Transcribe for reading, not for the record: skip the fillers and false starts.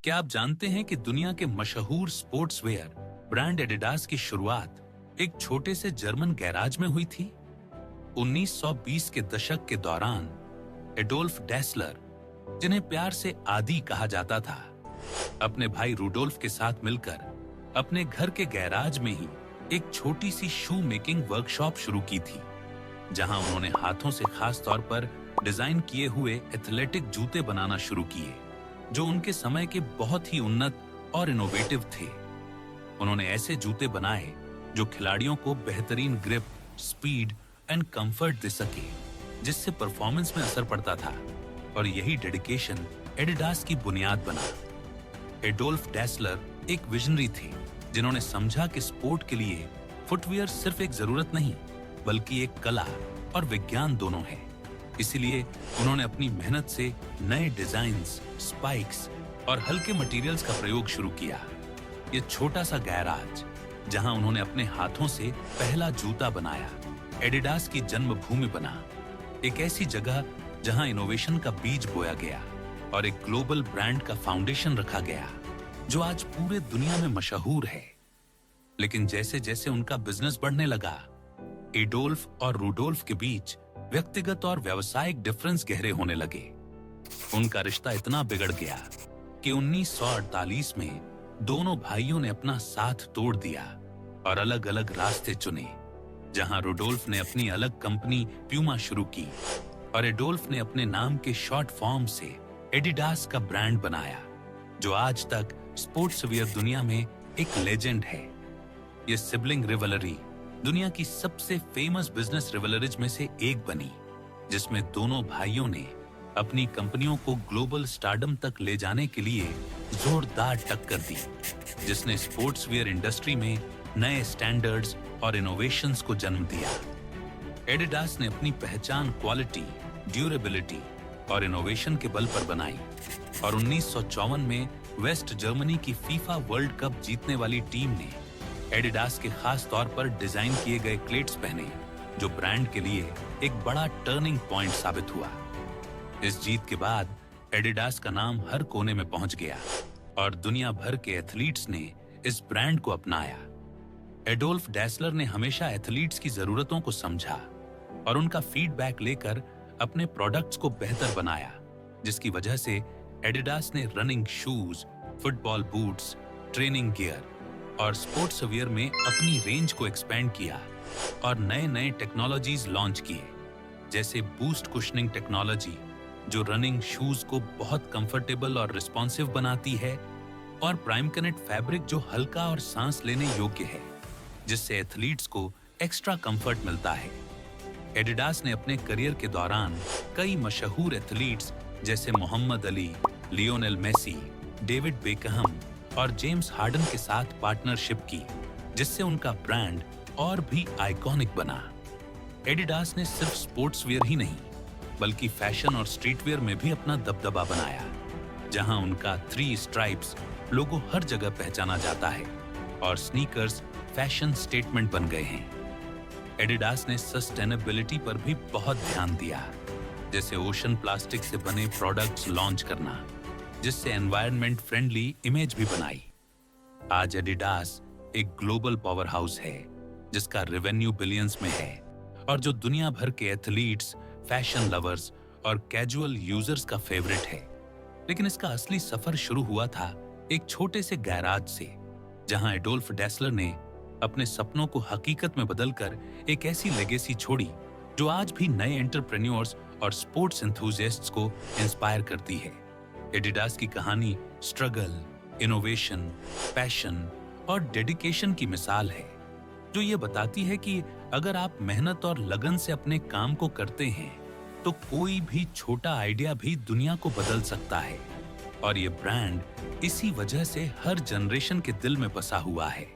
क्या आप जानते हैं कि दुनिया के मशहूर स्पोर्ट्स वेयर ब्रांड एडिडास की शुरुआत एक छोटे से जर्मन गैराज में हुई थी? 1920 के दशक के दौरान एडोल्फ डेसलर, जिन्हें प्यार से आदि कहा जाता था, अपने भाई रूडोल्फ के साथ मिलकर अपने घर के गैराज में ही एक छोटी सी शू मेकिंग वर्कशॉप शुरू की थी, जहां उन्होंने हाथों से खास तौर पर डिजाइन किए हुए एथलेटिक जूते बनाना शुरू किए, जो उनके समय के बहुत ही उन्नत और इनोवेटिव थे। उन्होंने ऐसे जूते बनाए जो खिलाड़ियों को बेहतरीन ग्रिप, स्पीड एंड कंफर्ट दे सके, जिससे परफॉर्मेंस में असर पड़ता था, और यही डेडिकेशन एडिडास की बुनियाद बना। एडोल्फ डेसलर एक विजनरी थे, जिन्होंने समझा कि स्पोर्ट के लिए फुटवियर सिर्फ एक जरूरत नहीं, बल्कि एक कला और विज्ञान दोनों है। इसीलिए उन्होंने अपनी मेहनत से नए डिजाइन्स, स्पाइक्स और हल्के मटेरियल्स का प्रयोग शुरू किया। ये छोटा सा गैराज, जहां उन्होंने अपने हाथों से पहला जूता बनाया, एडिडास की जन्मभूमि बना। एक ऐसी जगह जहां इनोवेशन का बीज बोया गया और एक ग्लोबल ब्रांड का फाउंडेशन रखा गया, जो आज पूरे दुनिया में मशहूर है। लेकिन जैसे जैसे उनका बिजनेस बढ़ने लगा, एडोल्फ और रूडोल्फ के बीच व्यक्तिगत और व्यावसायिक डिफरेंस गहरे होने लगे। उनका रिश्ता इतना बिगड़ गया कि 1948 में दोनों भाइयों ने अपना साथ तोड़ दिया और अलग अलग रास्ते चुने। जहां रूडोल्फ ने अपनी अलग कंपनी प्यूमा शुरू की और एडोल्फ ने अपने नाम के शॉर्ट फॉर्म से एडिडास का ब्रांड बनाया, जो आज तक स्पोर्ट्स वियर दुनिया में एक लेजेंड है। ये सिबलिंग रिवलरी दुनिया की सबसे फेमस बिजनेस रिवलरीज में से एक बनी, जिसमें दोनों भाइयों ने अपनी कंपनियों को ग्लोबल स्टारडम तक ले जाने के लिए जोरदार टक्कर दी, जिसने स्पोर्ट्स वियर इंडस्ट्री में नए स्टैंडर्ड्स और इनोवेशंस को जन्म दिया। एडिडास ने अपनी पहचान क्वालिटी, ड्यूरेबिलिटी और इनोवेशन के बल पर बनाई, और 1954 में वेस्ट जर्मनी की फीफा वर्ल्ड कप जीतने वाली टीम ने एडिडास के खास तौर पर डिजाइन किए गए क्लेट्स पहने, जो ब्रांड के लिए एक बड़ा टर्निंग पॉइंट साबित हुआ। इस जीत के बाद एडिडास का नाम हर कोने में पहुंच गया और दुनिया भर के एथलीट्स ने इस ब्रांड को अपनाया। एडोल्फ डेसलर ने हमेशा एथलीट्स की जरूरतों को समझा और उनका फीडबैक लेकर अपने प्रोडक्ट्स को बेहतर बनाया, जिसकी वजह से एडिडास ने running shoes, football boots, training gear और स्पोर्ट्स वियर में अपनी रेंज को एक्सपेंड किया और नए नए टेक्नोलॉजीज लॉन्च किए, जैसे बूस्ट कुशनिंग टेक्नोलॉजी, जो रनिंग शूज को बहुत कंफर्टेबल और रिस्पॉन्सिव बनाती है, और प्राइम कनेक्ट फैब्रिक, जो हल्का और सांस लेने योग्य है, जिससे एथलीट्स को एक्स्ट्रा कंफर्ट मिलता है। एडिडास ने अपने करियर के दौरान कई मशहूर एथलीट्स जैसे Muhammad Ali, Lionel Messi, David Beckham और जेम्स हार्डन के साथ पार्टनरशिप की, जिससे उनका ब्रांड और भी आइकॉनिक बना। एडिडास ने सिर्फ स्पोर्ट्स वियर ही नहीं, बल्कि फैशन और स्ट्रीट वियर में भी अपना दबदबा बनाया, जहां उनका 3 स्ट्राइप्स लोगो हर जगह पहचाना जाता है और स्नीकर्स फैशन स्टेटमेंट बन गए हैं। एडिडास ने सस्टेनेबिलिटी पर भी बहुत ध्यान दिया, जैसे ओशन प्लास्टिक से बने प्रोडक्ट्स लॉन्च करना, जिससे एनवायरनमेंट फ्रेंडली इमेज भी बनाई। आज एडिडास एक ग्लोबल पावर हाउस है, जिसका रेवेन्यू बिलियंस में है और जो दुनिया भर के एथलीट्स, फैशन लवर्स और कैजुअल यूजर्स का फेवरेट है। लेकिन इसका असली सफर शुरू हुआ था एक छोटे से गैराज से, जहां एडोल्फ डेसलर ने अपने सपनों को हकीकत में बदलकर एक ऐसी लेगेसी छोड़ी, जो आज भी नए एंटरप्रेन्योर्स और स्पोर्ट्स एंथुसियास्ट्स को इंस्पायर करती है। एडिडास की कहानी स्ट्रगल, इनोवेशन, पैशन और डेडिकेशन की मिसाल है, जो ये बताती है कि अगर आप मेहनत और लगन से अपने काम को करते हैं, तो कोई भी छोटा आइडिया भी दुनिया को बदल सकता है। और ये ब्रांड इसी वजह से हर जनरेशन के दिल में बसा हुआ है।